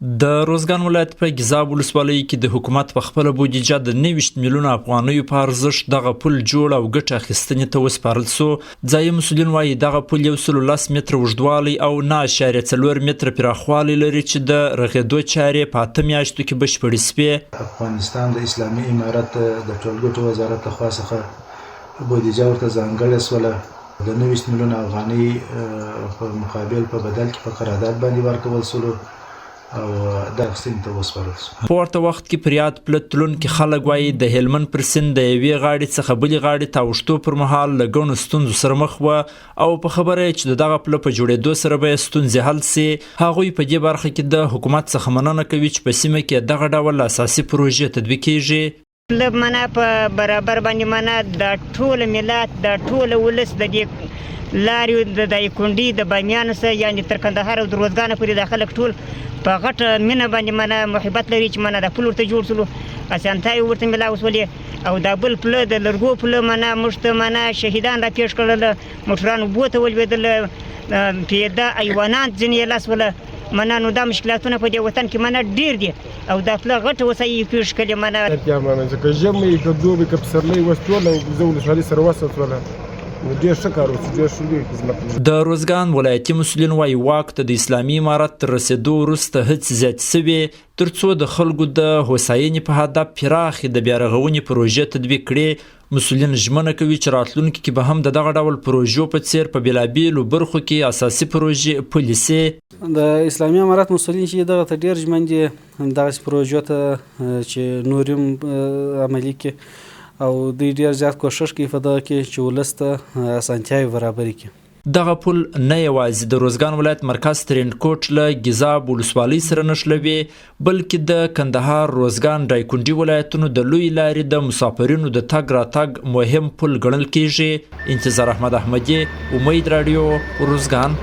د روزګان ولایت په ګیزاب ولسوالۍ کې د حکومت په خپله بودیجه د 90 میلیونه افغانیو په ارزښت دغه پل جوړ او ګټه اخیستنې ته وسپارل سو. ځایي مسؤلین وایي دغه پل 110 متره اوږدوالی او 9.4 متره پراخوالی لري چې د رغېدو چارې په 8 میاشتو کې بشپړې سوې. افغانستان د اسلامي امارت د ټولګټو وزارت لخوا څخه بودیجه ورته ځانګړې سوله د 90 میلیونه افغانۍ په مقابل په بدل کې په قرارداد باندې ورکول سولو او دا اخیستنې ته وسپارل سو. په ورته وخت کې پر یاد پله تلونکي خلک وایي د هلمند پر سیند د یوې غاړې څخه بلې غاړې ته اوښتو پر مهال له ګڼو ستونزو سره مخ وه او په خبره یې چې د دغه پله په جوړېدو سره به یې ستونزې حل سي. هغوی په دې برخه کې د حکومت څخه مننه کوي چې په سیمه کې دغه ډول اساسي پروژې تطبیق کیږي. پله منه په برابر باندې منه د ټول ملت د ټول ولس د دې لارې د دایکنډي د بامیانو سره یعنې تر کندهار او د روزګانه پورې دا خلک ټول په غټه مینه باندې منه محبت لري چې منه دا پل ورته جوړ سولو اسانتیاوې ورته ملاو سولې او دا بل پله د لرګو پله منه موږ ته منه شهیدان راپېښ کړل موټران اوبو ته ولوېدل پیاده ایوانان ځینې یې لاس وله منه نو دا مشکلاتونه په دې وطن کې منه ډېر دي او دا پله غټه وسایي پېښ کړې منه که ژمی که دوبي که پسرلی وس ټوله زه ولسوالۍ سره وصل شوله ډېر ښه کار وشو ډېر ښه لوی خدمت. د روزګان ولایتي مسؤلین وایي واک ته د اسلامي امارت تر رسېدو وروسته هڅې زیاتې سوې تر څو د خلکو د هوساینې په هدف پراخې د بیارغونې پروژې تطبیق کړي. مسؤلین ژمنه کوي چې راتلونکي کې به هم د دغه ډول پروژو په څیر په بېلابېلو برخو کې اساسي پروژې پلي سي. د اسلامي امارت مسؤلین چې دغه ته ډېر ژمن دي دغسې پروژو ته چې نور هم عملي کړي او دوی ډېر زیات کوښښ کوي په دغه کې چې ولس ته اسانتیاوې برابرې کړي. دغه پل نه یوازې د روزګان ولایت مرکز ترینکوټ له ګیزاب ولسوالۍ سره نښلوي بلکې د کندهار روزګان دایکنډي ولایتونو د لوی لارې د مسافرینو د تګ راتګ مهم پل ګڼل کیږي. انتظار احمد احمدي، امید راډیو، روزګان.